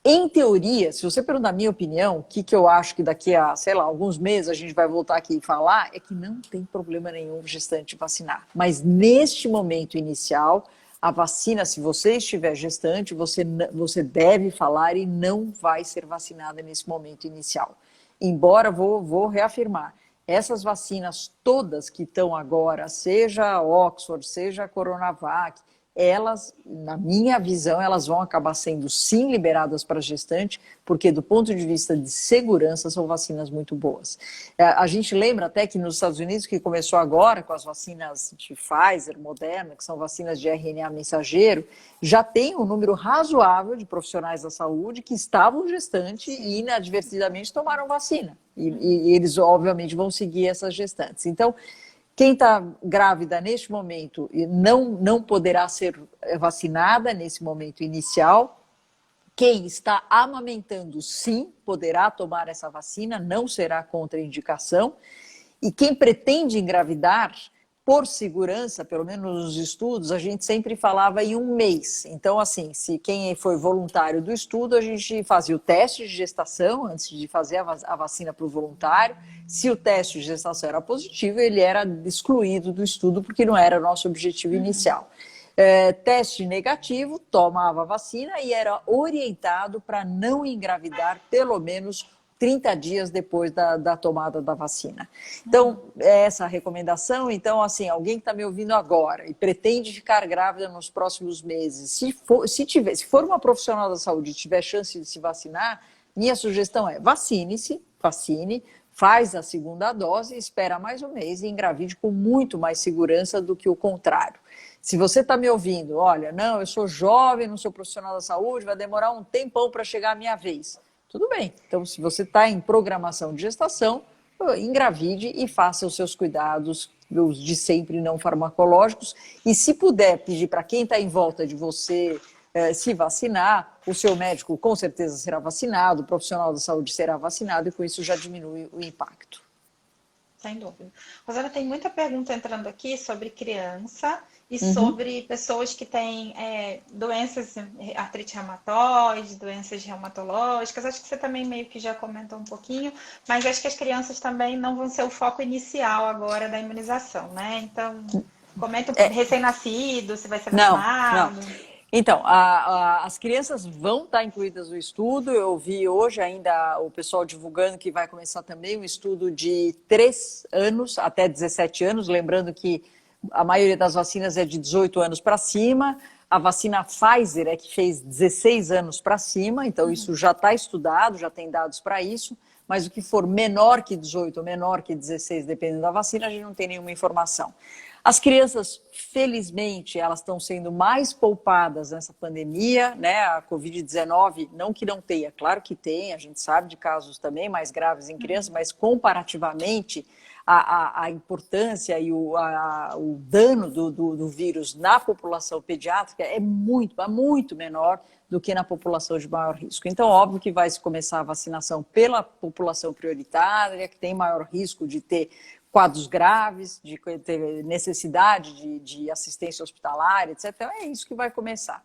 Em teoria, se você perguntar a minha opinião, o que eu acho que daqui a, sei lá, alguns meses a gente vai voltar aqui e falar, é que não tem problema nenhum gestante vacinar. Mas neste momento inicial, a vacina, se você estiver gestante, você deve falar e não vai ser vacinada nesse momento inicial. Embora, vou reafirmar, essas vacinas todas que estão agora, seja a Oxford, seja a Coronavac, elas, na minha visão, elas vão acabar sendo sim liberadas para gestante, porque do ponto de vista de segurança são vacinas muito boas. A gente lembra até que nos Estados Unidos, que começou agora com as vacinas de Pfizer, Moderna, que são vacinas de RNA mensageiro, já tem um número razoável de profissionais da saúde que estavam gestantes e inadvertidamente tomaram vacina. E eles, obviamente, vão seguir essas gestantes. Então, quem está grávida neste momento não poderá ser vacinada nesse momento inicial. Quem está amamentando, sim, poderá tomar essa vacina, não será contraindicação. E quem pretende engravidar, por segurança, pelo menos nos estudos, a gente sempre falava em 1 mês. Então, assim, se quem foi voluntário do estudo, a gente fazia o teste de gestação antes de fazer a vacina para o voluntário. Se o teste de gestação era positivo, ele era excluído do estudo, porque não era o nosso objetivo inicial. Teste negativo, tomava a vacina e era orientado para não engravidar pelo menos 30 dias depois da tomada da vacina. Então, essa recomendação, então, assim, alguém que está me ouvindo agora e pretende ficar grávida nos próximos meses, se for uma profissional da saúde e tiver chance de se vacinar, minha sugestão é vacine, faz a segunda dose, espera mais um mês e engravide com muito mais segurança do que o contrário. Se você está me ouvindo, olha, não, eu sou jovem, não sou profissional da saúde, vai demorar um tempão para chegar a minha vez. Tudo bem. Então, se você está em programação de gestação, engravide e faça os seus cuidados, os de sempre não farmacológicos. E se puder pedir para quem está em volta de você se vacinar, o seu médico com certeza será vacinado, o profissional da saúde será vacinado e com isso já diminui o impacto. Sem dúvida. Rosana, tem muita pergunta entrando aqui sobre criança e sobre pessoas que têm doenças, artrite reumatoide, doenças reumatológicas. Acho que você também meio que já comentou um pouquinho, mas acho que as crianças também não vão ser o foco inicial agora da imunização, né? Então, comenta recém-nascido, se vai ser vacinado. Não. Então, as crianças vão estar incluídas no estudo. Eu vi hoje ainda o pessoal divulgando que vai começar também um estudo de 3 anos até 17 anos, lembrando que a maioria das vacinas é de 18 anos para cima. A vacina Pfizer é que fez 16 anos para cima, então isso já está estudado, já tem dados para isso, mas o que for menor que 18 ou menor que 16, dependendo da vacina, a gente não tem nenhuma informação. As crianças, felizmente, elas estão sendo mais poupadas nessa pandemia, né? A Covid-19, não que não tenha, claro que tem, a gente sabe de casos também mais graves em crianças, mas comparativamente a importância e o dano do vírus na população pediátrica é muito menor do que na população de maior risco. Então, óbvio que vai se começar a vacinação pela população prioritária, que tem maior risco de ter quadros graves, de ter necessidade de assistência hospitalar, etc. É isso que vai começar.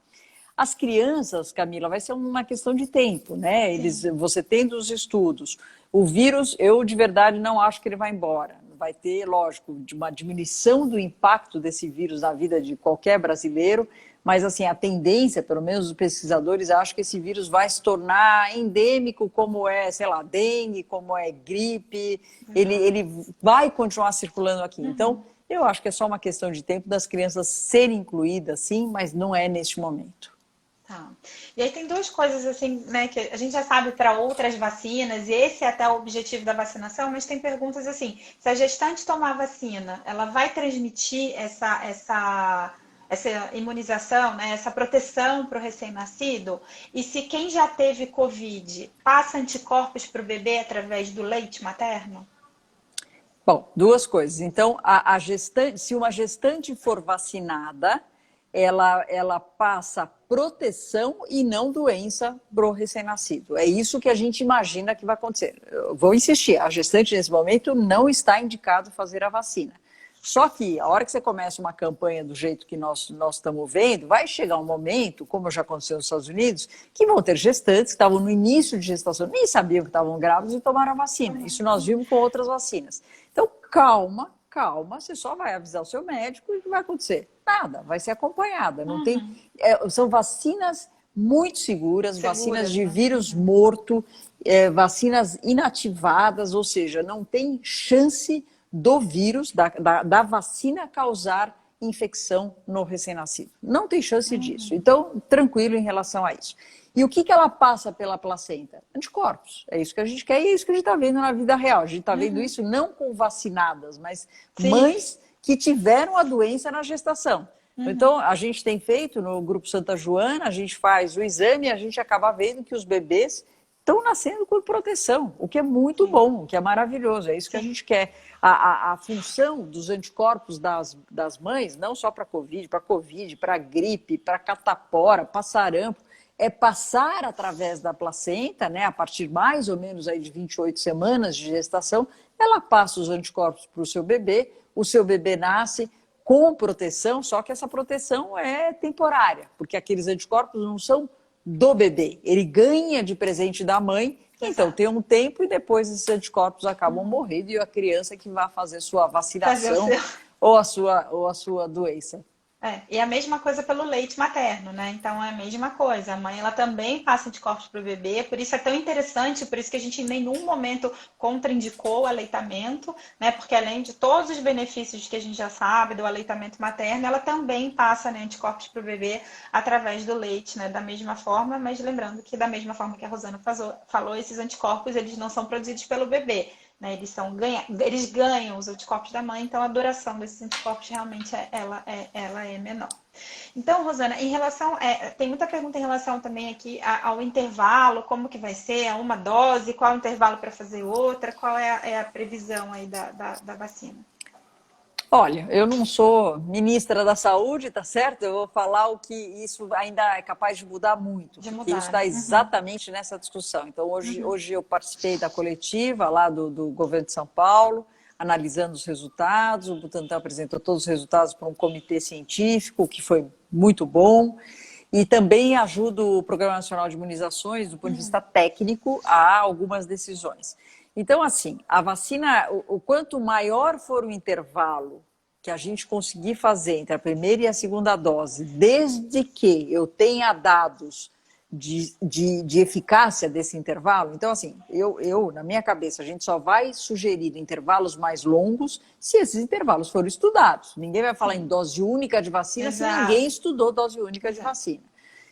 As crianças, Camila, vai ser uma questão de tempo, né? Você tendo os estudos, o vírus, eu de verdade não acho que ele vai embora. vai ter, lógico, de uma diminuição do impacto desse vírus na vida de qualquer brasileiro, mas assim, a tendência, pelo menos os pesquisadores acham que esse vírus vai se tornar endêmico, como é, sei lá, dengue, como é gripe, ele vai continuar circulando aqui. Então, eu acho que é só uma questão de tempo das crianças serem incluídas, sim, mas não é neste momento. Tá. E aí tem duas coisas assim, né, que a gente já sabe para outras vacinas, e esse é até o objetivo da vacinação, mas tem perguntas assim, se a gestante tomar vacina, ela vai transmitir essa imunização, né, essa proteção para o recém-nascido? E se quem já teve Covid passa anticorpos para o bebê através do leite materno? Bom, duas coisas. Então, a gestante, se uma gestante for vacinada, ela passa proteção e não doença para o recém-nascido. É isso que a gente imagina que vai acontecer. Eu vou insistir, a gestante nesse momento não está indicado fazer a vacina. Só que a hora que você começa uma campanha do jeito que nós estamos vendo, vai chegar um momento, como já aconteceu nos Estados Unidos, que vão ter gestantes que estavam no início de gestação, nem sabiam que estavam grávidos e tomaram a vacina. Isso nós vimos com outras vacinas. Então, calma, você só vai avisar o seu médico e o que vai acontecer? Nada, vai ser acompanhada. Não tem, são vacinas muito seguras, vacinas de vírus morto, vacinas inativadas, ou seja, não tem chance do vírus, da vacina causar infecção no recém-nascido. Não tem chance disso. Então, tranquilo em relação a isso. E o que ela passa pela placenta? Anticorpos. É isso que a gente quer e é isso que a gente está vendo na vida real. A gente está vendo isso não com vacinadas, mas mães que tiveram a doença na gestação. Então, a gente tem feito no Grupo Santa Joana, a gente faz o exame e a gente acaba vendo que os bebês estão nascendo com proteção, o que é muito bom, o que é maravilhoso, é isso que a gente quer. A função dos anticorpos das mães, não só para Covid, para gripe, para catapora, para sarampo, é passar através da placenta, né, a partir mais ou menos aí de 28 semanas de gestação, ela passa os anticorpos para o seu bebê nasce com proteção, só que essa proteção é temporária, porque aqueles anticorpos não são do bebê, ele ganha de presente da mãe, então tem um tempo e depois esses anticorpos acabam morrendo e a criança que vai fazer sua vacinação ou a sua doença. E a mesma coisa pelo leite materno, né? Então é a mesma coisa. A mãe ela também passa anticorpos para o bebê, por isso é tão interessante, por isso que a gente em nenhum momento contraindicou o aleitamento, né? Porque além de todos os benefícios que a gente já sabe do aleitamento materno, ela também passa, né, anticorpos para o bebê através do leite, né? Da mesma forma, mas lembrando que da mesma forma que a Rosana falou, esses anticorpos eles não são produzidos pelo bebê. Né, eles ganham os anticorpos da mãe, então a duração desses anticorpos realmente ela é menor. Então, Rosana, em relação, tem muita pergunta em relação também aqui ao intervalo, como que vai ser, a uma dose, qual o intervalo para fazer outra, qual é a previsão aí da vacina? Olha, eu não sou ministra da saúde, tá certo? Eu vou falar o que isso ainda é capaz de mudar muito, porque isso está exatamente nessa discussão. Então, hoje eu participei da coletiva lá do governo de São Paulo, analisando os resultados, o Butantan apresentou todos os resultados para um comitê científico, que foi muito bom, e também ajuda o Programa Nacional de Imunizações, do ponto de vista técnico, a algumas decisões. Então, assim, a vacina, o quanto maior for o intervalo que a gente conseguir fazer entre a primeira e a segunda dose, desde que eu tenha dados de eficácia desse intervalo, então, assim, na minha cabeça, a gente só vai sugerir intervalos mais longos se esses intervalos forem estudados. Ninguém vai falar em dose única de vacina se ninguém estudou dose única de vacina.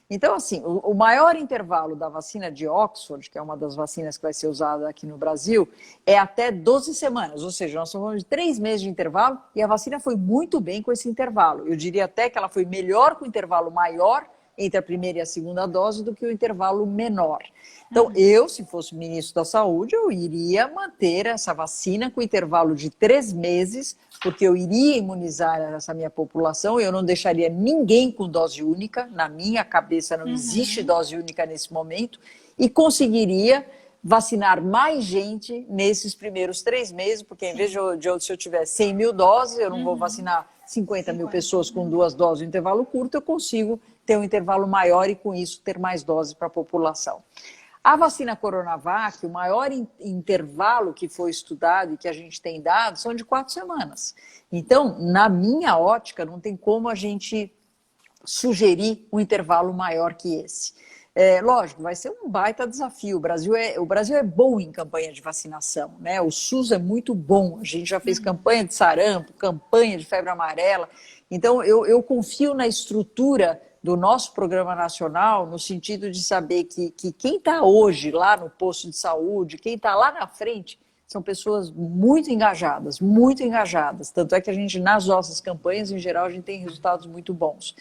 Então, assim, o maior intervalo da vacina de Oxford, que é uma das vacinas que vai ser usada aqui no Brasil, é até 12 semanas, ou seja, nós estamos falando de 3 meses de intervalo e a vacina foi muito bem com esse intervalo. Eu diria até que ela foi melhor com o intervalo maior entre a primeira e a segunda dose do que o intervalo menor. Então, eu, se fosse ministro da Saúde, eu iria manter essa vacina com intervalo de 3 meses, porque eu iria imunizar essa minha população, eu não deixaria ninguém com dose única, na minha cabeça não existe dose única nesse momento, e conseguiria vacinar mais gente nesses primeiros 3 meses, porque em vez de se eu tiver 100 mil doses, eu não vou vacinar 50 mil pessoas com 2 doses em intervalo curto, eu consigo ter um intervalo maior e com isso ter mais doses para a população. A vacina Coronavac, o maior intervalo que foi estudado e que a gente tem dado são de 4 semanas. Então, na minha ótica, não tem como a gente sugerir um intervalo maior que esse. Lógico, vai ser um baita desafio. O Brasil é bom em campanha de vacinação, né? O SUS é muito bom. A gente já fez campanha de sarampo, campanha de febre amarela. Então, eu confio na estrutura do nosso programa nacional, no sentido de saber que quem está hoje lá no posto de saúde, quem está lá na frente, são pessoas muito engajadas, muito engajadas. Tanto é que a gente, nas nossas campanhas, em geral, a gente tem resultados muito bons.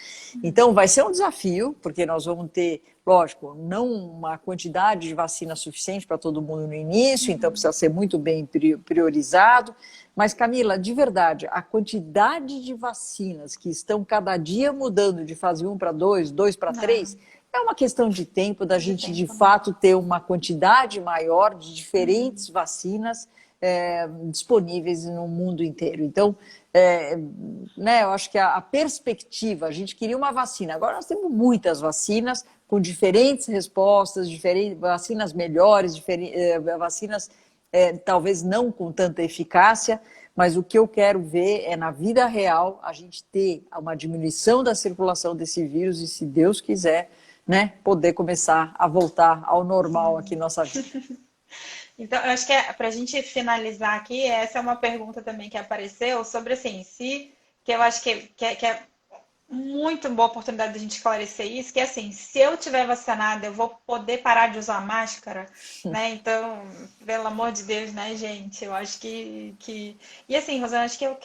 Então, vai ser um desafio, porque nós vamos ter, lógico, não uma quantidade de vacina suficiente para todo mundo no início, então precisa ser muito bem priorizado. Mas, Camila, de verdade, a quantidade de vacinas que estão cada dia mudando de fase 1 para 2, 2 para 3... É uma questão de tempo da gente, de fato, ter uma quantidade maior de diferentes vacinas disponíveis no mundo inteiro. Então, né, eu acho que a perspectiva, a gente queria uma vacina, agora nós temos muitas vacinas com diferentes respostas, vacinas melhores, vacinas talvez não com tanta eficácia, mas o que eu quero ver é, na vida real, a gente ter uma diminuição da circulação desse vírus e, se Deus quiser, né, poder começar a voltar ao normal aqui em nossa vida. Então, eu acho que para a gente finalizar aqui, essa é uma pergunta também que apareceu sobre assim, que eu acho que é muito boa oportunidade de a gente esclarecer isso, que é assim, se eu tiver vacinada, eu vou poder parar de usar máscara, né? Então, pelo amor de Deus, né, gente? Eu acho que... E assim, Rosana, acho que é o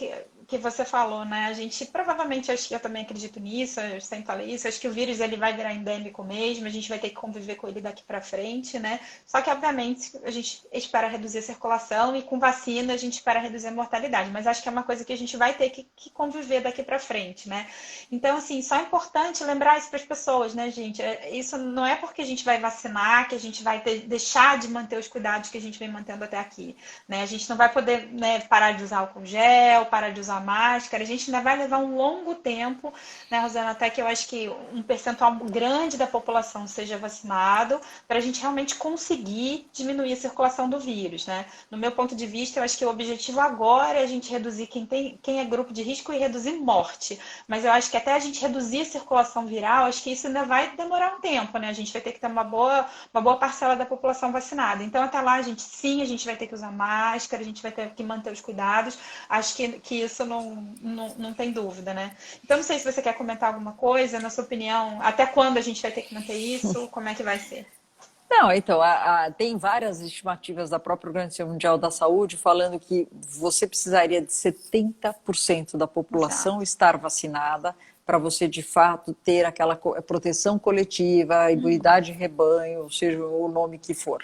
que você falou, né? A gente provavelmente, acho que eu também acredito nisso, eu sempre falei isso, acho que o vírus ele vai virar endêmico mesmo, a gente vai ter que conviver com ele daqui para frente, né? Só que, obviamente, a gente espera reduzir a circulação e com vacina a gente espera reduzir a mortalidade, mas acho que é uma coisa que a gente vai ter que conviver daqui para frente, né? Então, assim, só é importante lembrar isso para as pessoas, né, gente? Isso não é porque a gente vai vacinar que a gente vai deixar de manter os cuidados que a gente vem mantendo até aqui, né? A gente não vai poder, né, parar de usar álcool gel, parar de usar máscara, a gente ainda vai levar um longo tempo, né, Rosana, até que eu acho que um percentual grande da população seja vacinado, para a gente realmente conseguir diminuir a circulação do vírus, né? No meu ponto de vista, eu acho que o objetivo agora é a gente reduzir quem é grupo de risco e reduzir morte, mas eu acho que até a gente reduzir a circulação viral, acho que isso ainda vai demorar um tempo, né? A gente vai ter que ter uma boa parcela da população vacinada. Então, até lá, a gente vai ter que usar máscara, a gente vai ter que manter os cuidados. Acho que isso não tem dúvida, né? Então, não sei se você quer comentar alguma coisa, na sua opinião, até quando a gente vai ter que manter isso, como é que vai ser? Não, então, tem várias estimativas da própria Organização Mundial da Saúde falando que você precisaria de 70% da população Exato. estar vacinada para você, de fato, ter aquela proteção coletiva, imunidade de rebanho, seja o nome que for.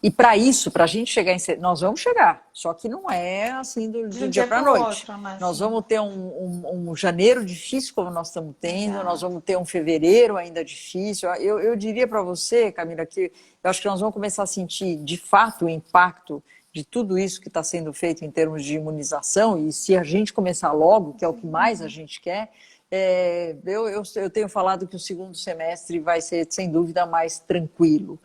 E para isso, para a gente chegar nós vamos chegar, só que não é assim do dia para a noite. Nós vamos ter um janeiro difícil, como nós estamos tendo, nós vamos ter um fevereiro ainda difícil. Eu diria para você, Camila, que eu acho que nós vamos começar a sentir, de fato, o impacto de tudo isso que está sendo feito em termos de imunização, e se a gente começar logo, que é o que mais a gente quer, eu tenho falado que o segundo semestre vai ser, sem dúvida, mais tranquilo.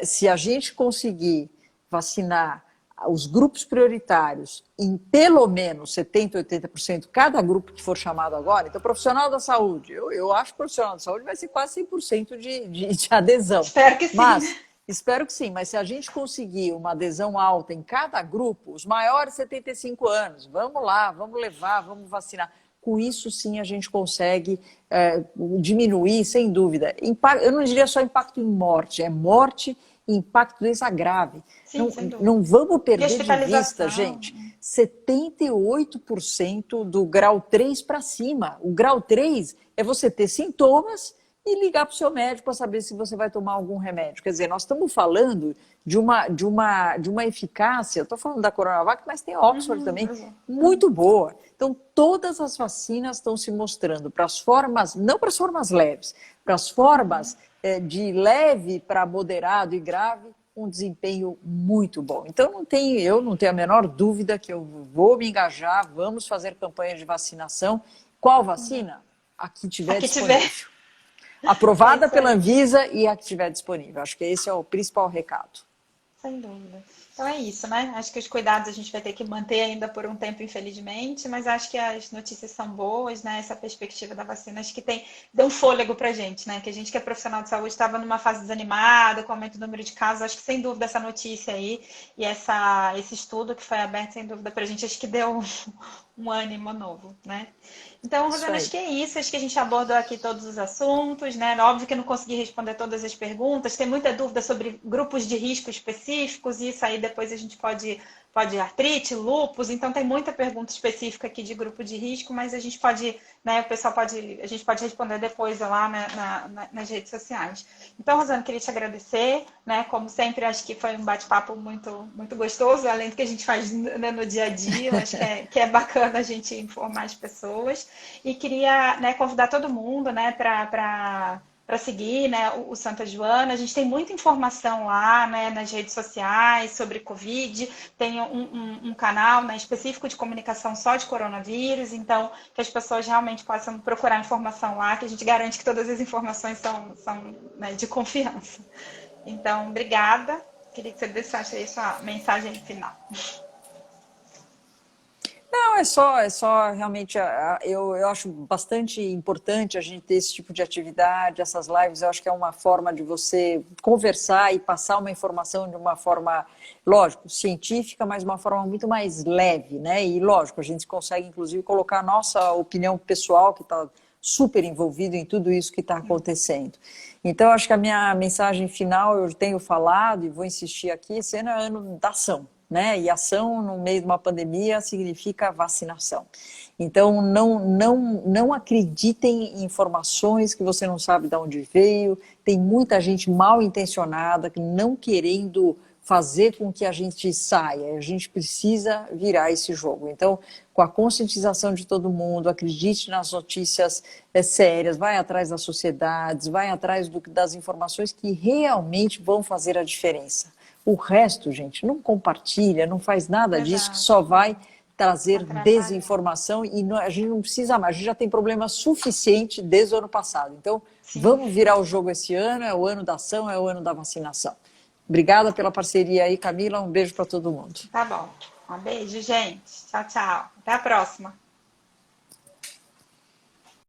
Se a gente conseguir vacinar os grupos prioritários em pelo menos 70%, 80%, cada grupo que for chamado agora, então profissional da saúde, eu acho que o profissional da saúde vai ser quase 100% de adesão. Espero que sim. Espero que sim, mas se a gente conseguir uma adesão alta em cada grupo, os maiores 75 anos, vamos lá, vamos levar, vamos vacinar. Com isso, sim, a gente consegue diminuir, sem dúvida. Eu não diria só impacto em morte, é morte e impacto doença grave. Sim, não vamos perder de vista, gente, 78% do grau 3 para cima. O grau 3 é você ter sintomas e ligar para o seu médico para saber se você vai tomar algum remédio. Quer dizer, nós estamos falando de uma eficácia, eu estou falando da Coronavac, mas tem Oxford também, muito boa. Então, todas as vacinas estão se mostrando para as formas, não para as formas leves, para as formas de leve para moderado e grave, um desempenho muito bom. Então, eu não tenho a menor dúvida que eu vou me engajar, vamos fazer campanha de vacinação. Qual vacina? A que tiver disponível. aprovada isso pela aí. Anvisa e a que estiver disponível. Acho que esse é o principal recado. Sem dúvida. Então é isso, né? Acho que os cuidados a gente vai ter que manter ainda por um tempo, infelizmente, mas acho que as notícias são boas, né? Essa perspectiva da vacina, acho que deu um fôlego pra gente, né? Que a gente que é profissional de saúde estava numa fase desanimada, com aumento do número de casos, acho que sem dúvida essa notícia aí e esse estudo que foi aberto, sem dúvida, pra gente, acho que deu um ânimo novo, né? Então, Isso Rosana, acho aí. que é isso. Acho que a gente abordou aqui todos os assuntos, né? Óbvio que eu não consegui responder todas as perguntas. Tem muita dúvida sobre grupos de risco específicos, e isso aí depois a gente pode artrite, lúpus. Então, tem muita pergunta específica aqui de grupo de risco, mas a gente pode, né? O pessoal pode, a gente pode responder depois lá nas redes sociais. Então, Rosana, queria te agradecer, né? Como sempre, acho que foi um bate-papo muito gostoso, além do que a gente faz no dia a dia. Eu acho que é bacana a gente informar as pessoas. E queria, né, convidar todo mundo, né, para seguir, né, o Santa Joana. A gente tem muita informação lá, né, nas redes sociais sobre Covid. Tem um canal, né, específico de comunicação só de coronavírus. Então, que as pessoas realmente possam procurar informação lá, que a gente garante que todas as informações são né, de confiança. Então, obrigada. Queria que você deixasse aí sua mensagem final. Não, é só realmente, eu acho bastante importante a gente ter esse tipo de atividade, essas lives, eu acho que é uma forma de você conversar e passar uma informação de uma forma, lógico, científica, mas uma forma muito mais leve, né? E lógico, a gente consegue inclusive colocar a nossa opinião pessoal, que está super envolvido em tudo isso que está acontecendo. Então, acho que a minha mensagem final, eu tenho falado e vou insistir aqui, esse ano é ano da ação. Né? E ação no meio de uma pandemia significa vacinação. Então, não acreditem em informações que você não sabe de onde veio. Tem muita gente mal intencionada, não querendo fazer com que a gente saia. A gente precisa virar esse jogo. Então, com a conscientização de todo mundo, acredite nas notícias sérias, vai atrás das sociedades, vai atrás das informações que realmente vão fazer a diferença. O resto, gente, não compartilha, não faz nada disso, que só Exato. vai trazer Atrapalhar. desinformação e a gente não precisa mais, a gente já tem problema suficiente desde o ano passado. Então, Sim. vamos virar o jogo esse ano, é o ano da ação, é o ano da vacinação. Obrigada pela parceria aí, Camila, um beijo para todo mundo. Tá bom. Um beijo, gente. Tchau, tchau. Até a próxima.